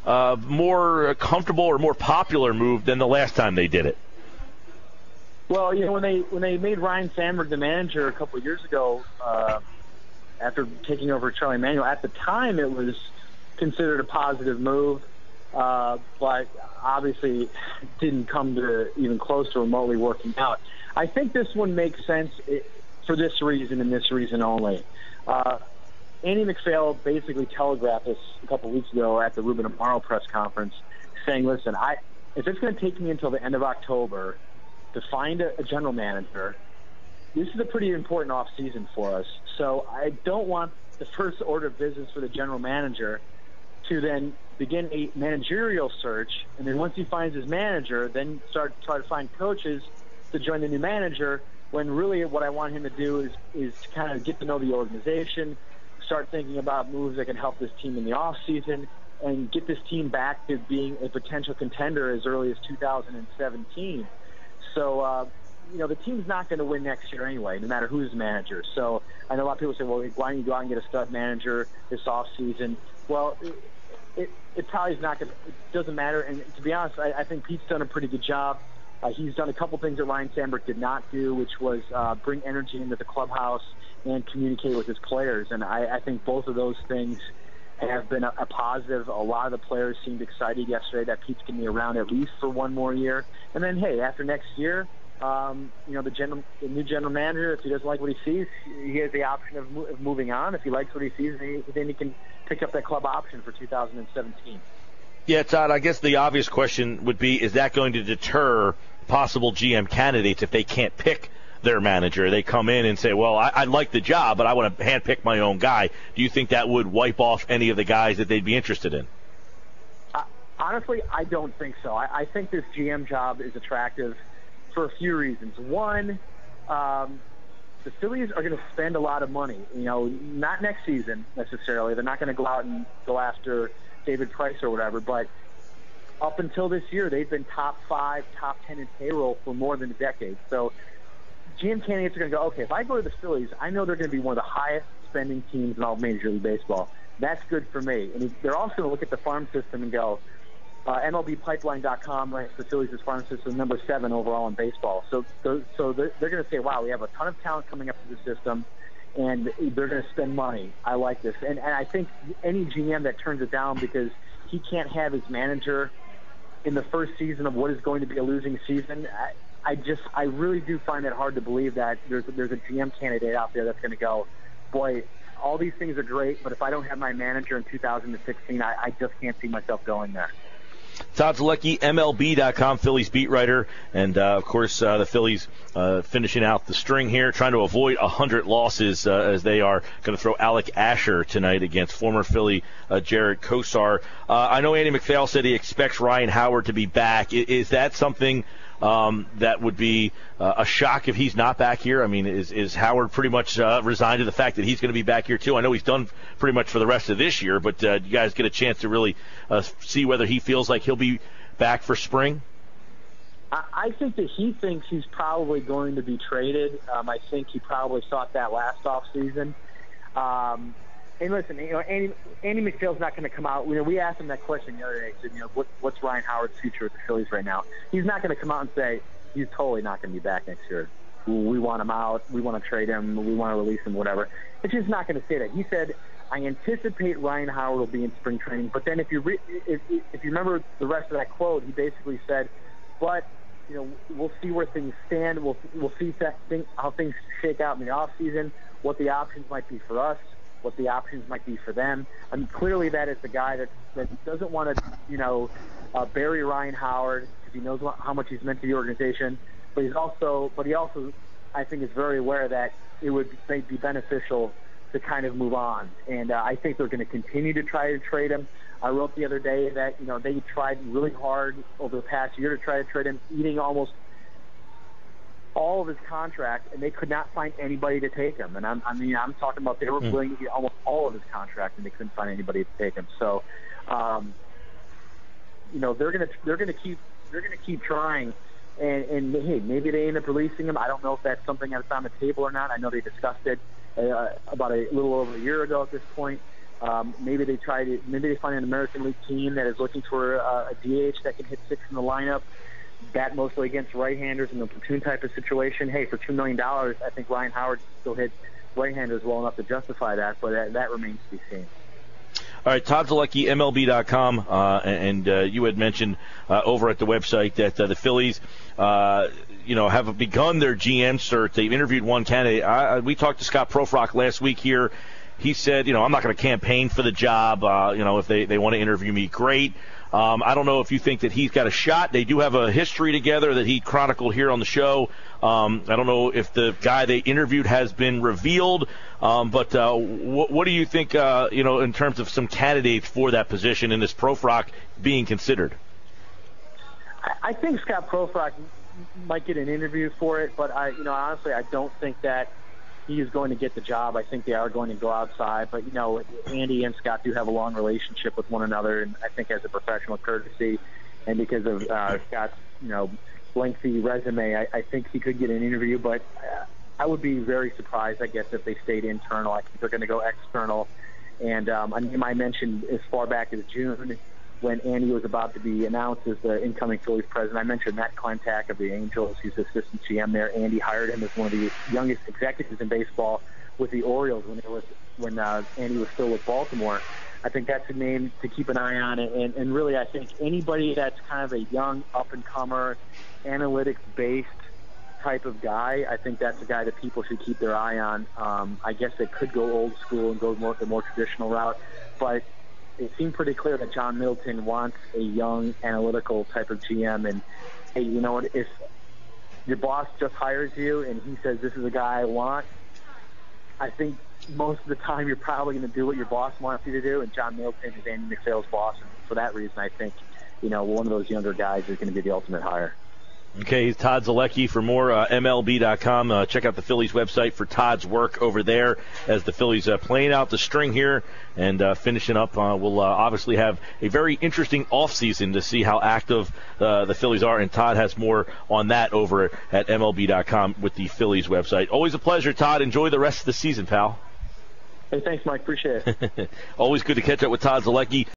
more comfortable or more popular move than the last time they did it? Well, when they made Ryan Sandberg the manager a couple of years ago, after taking over Charlie Manuel, at the time it was considered a positive move, but obviously didn't come to even close to remotely working out. I think this one makes sense for this reason and this reason only. Andy McPhail basically telegraphed this a couple of weeks ago at the Ruben Amaro press conference, saying, listen, if it's going to take me until the end of October to find a general manager, this is a pretty important offseason for us. So I don't want the first order of business for the general manager to then begin a managerial search, and then once he finds his manager, then try to find coaches to join the new manager, when really what I want him to do is to kind of get to know the organization, start thinking about moves that can help this team in the offseason, and get this team back to being a potential contender as early as 2017. So, the team's not going to win next year anyway, no matter who's manager. So I know a lot of people say, well, why don't you go out and get a stud manager this offseason? Well, it probably is not going to – it doesn't matter. And to be honest, I think Pete's done a pretty good job. He's done a couple things that Ryan Sandberg did not do, which was bring energy into the clubhouse and communicate with his players. And I think both of those things have been a positive. A lot of the players seemed excited yesterday that Pete's going to be around at least for one more year. And then, hey, after next year, the new general manager, if he doesn't like what he sees, he has the option of moving on. If he likes what he sees, then he can pick up that club option for 2017. Yeah, Todd, I guess the obvious question would be, is that going to deter possible GM candidates if they can't pick their manager? They come in and say, well, I like the job, but I want to handpick my own guy. Do you think that would wipe off any of the guys that they'd be interested in? Honestly, I don't think so. I think this GM job is attractive for a few reasons. One, the Phillies are going to spend a lot of money. Not next season necessarily. They're not going to go out and go after David Price or whatever, but up until this year, they've been top 5, top 10 in payroll for more than a decade. So GM candidates are going to go, okay, if I go to the Phillies, I know they're going to be one of the highest spending teams in all of Major League Baseball. That's good for me. And they're also going to look at the farm system and go, MLBpipeline.com ranks the Phillies' as farm system number 7 overall in baseball. So they're going to say, wow, we have a ton of talent coming up to the system, and they're going to spend money. I like this. And I think any GM that turns it down because he can't have his manager in the first season of what is going to be a losing season, I really do find it hard to believe that there's a GM candidate out there that's going to go, boy, all these things are great, but if I don't have my manager in 2016, I just can't see myself going there. Todd Zolecki, MLB.com, Phillies beat writer, and of course the Phillies finishing out the string here, trying to avoid 100 losses as they are going to throw Alec Asher tonight against former Philly Jared Kosar. I know Andy McPhail said he expects Ryan Howard to be back. Is that something that would be a shock if he's not back here? I mean, is Howard pretty much resigned to the fact that he's going to be back here too? I know he's done pretty much for the rest of this year, but you guys get a chance to really see whether he feels like he'll be back for spring? I think that he thinks he's probably going to be traded. I think he probably thought that last offseason. And listen, Andy McPhail's not going to come out. We asked him that question the other day. He said, what's Ryan Howard's future with the Phillies right now? He's not going to come out and say he's totally not going to be back next year. We want him out. We want to trade him. We want to release him, whatever. It's just not going to say that. He said, I anticipate Ryan Howard will be in spring training. But then if you remember the rest of that quote, he basically said, but we'll see where things stand. We'll see how things shake out in the offseason, what the options might be for us, what the options might be for them. I mean, clearly that is the guy that doesn't want to, bury Ryan Howard because he knows how much he's meant to the organization. But he also, I think, is very aware that it would be beneficial to kind of move on. And I think they're going to continue to try to trade him. I wrote the other day that, they tried really hard over the past year to try to trade him, eating almost all of his contract, and they could not find anybody to take him. And I'm talking about they were willing to get almost all of his contract, and they couldn't find anybody to take him. So, they're gonna keep trying, and hey, maybe they end up releasing him. I don't know if that's something that's on the table or not. I know they discussed it about a little over a year ago at this point. Maybe they find an American League team that is looking for a DH that can hit 6 in the lineup, bat mostly against right-handers in a platoon type of situation. Hey, for $2 million, I think Ryan Howard still hit right-handers well enough to justify that, but that remains to be seen. All right, Todd Zolecki, MLB.com, and you had mentioned over at the website that the Phillies, have begun their GM search. They've interviewed one candidate. We talked to Scott Profrock last week here. He said, I'm not going to campaign for the job. If they want to interview me, great. I don't know if you think that he's got a shot. They do have a history together that he chronicled here on the show. I don't know if the guy they interviewed has been revealed, but what do you think, in terms of some candidates for that position in this Profrock being considered? I think Scott Profrock might get an interview for it, but honestly, I don't think that he is going to get the job. I think they are going to go outside. But, Andy and Scott do have a long relationship with one another, and I think as a professional courtesy and because of Scott's, lengthy resume, I think he could get an interview. But I would be very surprised, I guess, if they stayed internal. I think they're going to go external. And a name I mentioned as far back as June when Andy was about to be announced as the incoming Phillies president. I mentioned Matt Klentak of the Angels. He's the assistant GM there. Andy hired him as one of the youngest executives in baseball with the Orioles when Andy was still with Baltimore. I think that's a name to keep an eye on. And really, I think anybody that's kind of a young, up-and-comer, analytics-based type of guy, I think that's a guy that people should keep their eye on. I guess they could go old school and go the more traditional route, but it seemed pretty clear that John Middleton wants a young, analytical type of GM. And, hey, you know what? If your boss just hires you and he says, this is a guy I want, I think most of the time you're probably going to do what your boss wants you to do. And John Middleton is Andy McPhail's boss. And for that reason, I think, one of those younger guys is going to be the ultimate hire. Okay, he's Todd Zolecki. For more, MLB.com. Check out the Phillies website for Todd's work over there as the Phillies playing out the string here and finishing up. We'll obviously have a very interesting offseason to see how active the Phillies are, and Todd has more on that over at MLB.com with the Phillies website. Always a pleasure, Todd. Enjoy the rest of the season, pal. Hey, thanks, Mike. Appreciate it. Always good to catch up with Todd Zolecki.